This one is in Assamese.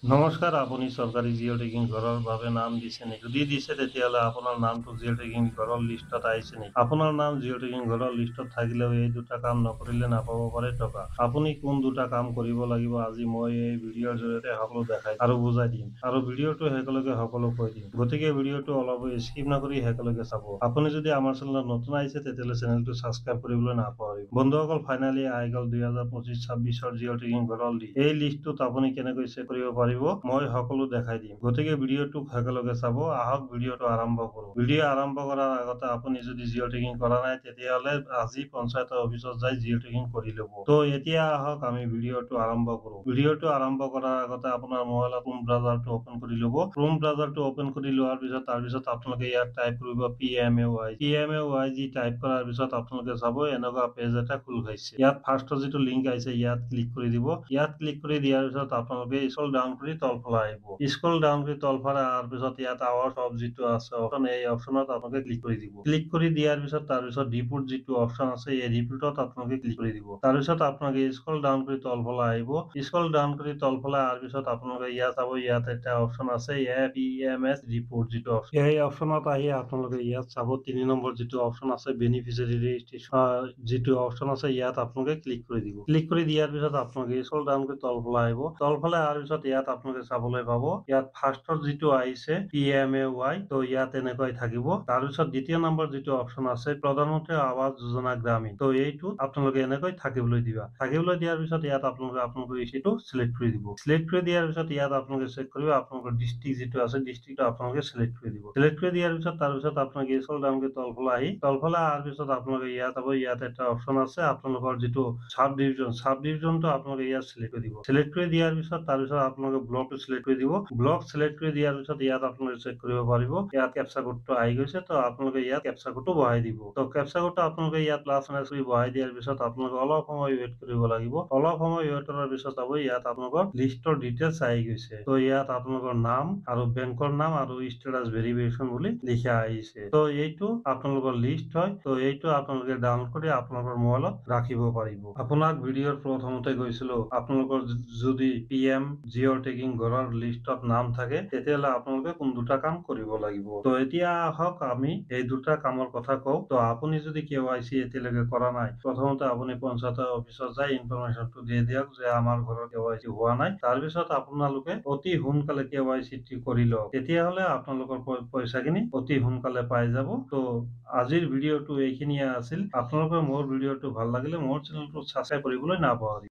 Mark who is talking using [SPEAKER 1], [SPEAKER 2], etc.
[SPEAKER 1] নমস্কাৰ, আপুনি চৰকাৰী জিঅ' টেগিং ঘৰৰ বাবে নাম দিছে নেকি? যদি দিছে তেতিয়াহ'লে আপোনাৰ নামটো জিঅ' টেগিং ঘৰৰ লিষ্টত আহিছে নেকি? আপোনাৰ নাম জিঅ' টেগিং ঘৰৰ লিষ্টত থাকিলেও এই দুটা কাম নকৰিলে নাপাব পাৰে টকা। আপুনি কোন দুটা কাম কৰিব লাগিব আজি মই এই ভিডিঅ'ৰ জৰিয়তে সকলো দেখাই আৰু বুজাই দিম। আৰু ভিডিঅ'টো শেষলৈকে সকলো কৈ দিম। গতিকে ভিডিঅ'টো অলপ স্কিপ নকৰি শেষলৈকে চাব। আপুনি যদি আমাৰ চেনেলত নতুন আহিছে তেতিয়াহ'লে চেনেলটো ছাবস্ক্ৰাইব কৰিবলৈ নাপাহৰিব। বন্ধুসকল, ফাইনেলি আহি গ'ল 2025-26ৰ জিঅ' টেগিং ঘৰৰ লিষ্ট। এই লিষ্টটোত আপুনি কেনেকৈ চেক কৰিব পাৰিব মই সকলো দেখাই দিম। গতিকে ভিডিঅ'টো শেষলৈকে চাব। আহক ভিডিঅ'টো আৰম্ভ কৰোঁ। ভিডিঅ' আৰম্ভ কৰাৰ আগতে আপুনি যদি জিঅ' টেগিং কৰা নাই তেতিয়াহ'লে আজি পঞ্চায়তৰ অফিচত যাই জিঅ' টেগিং কৰি ল'ব। তো এতিয়া আহক আমি ভিডিঅ'টো আৰম্ভ কৰোঁ। ভিডিঅ'টো আৰম্ভ কৰাৰ আগতে আপোনাৰ মোবাইলত ক্ৰোম ব্ৰাউজাৰটো ওপেন কৰি ল'ব। ক্ৰোম ব্ৰাউজাৰটো ওপেন কৰি লোৱাৰ পিছত তাৰপিছত আপোনালোকে ইয়াত টাইপ কৰিব PMAY। PMAY টাইপ কৰাৰ পিছত আপোনালোকে চাব এনেকুৱা পেজ এটা খোল খাইছে। ইয়াত ফাৰ্ষ্টৰ যিটো লিংক আহিছে ইয়াত ক্লিক কৰি দিব। ইয়াত ক্লিক কৰি দিয়াৰ পিছত আপোনালোকে স্ক্ৰল ডাউন কৰি তলফালে আহিব। স্ক্ৰল ডাউন কৰি তলফালে অহাৰ পিছত ইয়াত আৱাজ অফ যিটো আছে অপশ্যন, এই অপশ্যনত আপোনালোকে ক্লিক কৰি দিব। ক্লিক কৰি দিয়াৰ পিছত তাৰপিছত ৰিপোৰ্ট যিটো অপশ্যন আছে এই ৰিপোৰ্টত আপোনালোকে ক্লিক কৰি দিব। তাৰপিছত আপোনালোকে স্ক্ৰল ডাউন কৰি তলফালে আহিব। স্ক্ৰল ডাউন কৰি তলফালে অহাৰ পিছত আপোনালোকে ইয়াত চাব, ইয়াত এটা অপশ্যন আছে PMS ৰিপোৰ্ট যিটো অপশ্যন, এই অপশ্যনত আহি আপোনালোকে ইয়াত চাব 3 নম্বৰ যিটো অপশ্যন আছে বেনিফিচিয়াৰী ৰেজিষ্ট্ৰেশ্যন যিটো অপশ্যন আছে ইয়াত আপোনালোকে ক্লিক কৰি দিব। ক্লিক কৰি দিয়াৰ পিছত আপোনালোকে স্ক্ৰল ডাউন কৰি তলফালে আহিব। তলফালে অহাৰ পিছত ইয়াত আপোনালোকে চাবলৈ পাব ইয়াত ফাৰ্ষ্টৰ যিটো আহিছে PMAY, তো ইয়াত এনেকৈ থাকিব। তাৰপিছত দ্বিতীয় নম্বৰ যিটো অপশ্যন আছে প্ৰধানমন্ত্ৰী আৱাস যোজনা গ্ৰামীণ, তো এইটো আপোনালোকে এনেকৈ থাকিবলৈ দিবা। থাকিবলৈ দিয়াৰ পিছত ইয়াত আপোনালোকৰ ইছ্যুটো চিলেক্ট কৰি দিব। চিলেক্ট কৰি দিয়াৰ পিছত ইয়াত আপোনালোকে চেক কৰিব আপোনালোকৰ ডিষ্ট্ৰিক্ট যিটো আছে ডিষ্ট্ৰিক্টটো আপোনালোকে চিলেক্ট কৰি দিব। চিলেক্ট কৰি দিয়াৰ পিছত তাৰপিছত আপোনালোকে স্ক্ৰল ডাউন কৰি তলফালে আহি তলফালে অহাৰ পিছত আপোনালোকে ইয়াত চাব, ইয়াত এটা অপশ্যন আছে আপোনালোকৰ যিটো সাব ডিভিজনটো আপোনালোকে ইয়াত চিলেক্ট কৰি দিব। চিলেক্ট কৰি দিয়াৰ পিছত তাৰপিছত আপোনালোকে ব্লকটো চিলেক্ট কৰি দিব। ব্লক চিলেক্ট কৰি দিয়াৰ পিছত ইয়াত আপোনালোকে চেক কৰিব পাৰিব ইয়াত কেপচা কোডটো আহি গৈছে, তো আপোনালোকে ইয়াত কেপচা কোডটো বহাই দিব। তো কেপচা কোডটো আপোনালোকে ইয়াত প্লাছ মাইনাছ কৰি বহাই দিয়াৰ পিছত আপোনালোকে অলপ সময় ৱেইট কৰিব লাগিব। অলপ সময় ৱেইট কৰাৰ পিছত চাব ইয়াত আপোনালোকৰ লিষ্টৰ ডিটেইলছ আহি গৈছে। তো ইয়াত আপোনালোকৰ নাম আৰু বেংকৰ নাম আৰু ষ্টেটাছ ভেৰিফিকেশ্যন বুলি লিখা আহিছে। তো এইটো আপোনালোকৰ লিষ্ট হয়। তো এইটো আপোনালোকে ডাউনলোড কৰি আপোনালোকৰ মোবাইলত ৰাখিব পাৰিব। আপোনাক ভিডিঅ'ৰ প্ৰথমতে গৈছিলো আপোনালোকৰ যদি PM জিঅ' টেগিং ঘৰৰ লিষ্টত নাম থাকে তেতিয়াহ'লে আপোনালোকে কোন দুটা কাম কৰিব লাগিব। তো এতিয়া আহক আমি এই দুটা কামৰ কথা কওঁ। তো আপুনি যদি KYC এতিয়ালৈকে কৰা নাই, প্ৰথমতে আপুনি পঞ্চায়তৰ অফিচত যাই ইনফৰমেশ্যনটো দি দিয়ক যে আমাৰ ঘৰৰ KYC হোৱা নাই। তাৰপিছত আপোনালোকে অতি সোনকালে KYC কৰি লওক, তেতিয়াহ'লে আপোনালোকৰ পইচাখিনি অতি সোনকালে পাই যাব। তো আজিৰ ভিডিঅ'টো এইখিনিয়ে আছিল। আপোনালোকৰ মোৰ ভিডিঅ'টো ভাল লাগিলে মোৰ চেনেলটো ছাবস্ক্ৰাইব কৰিবলৈ নাপাহৰিব।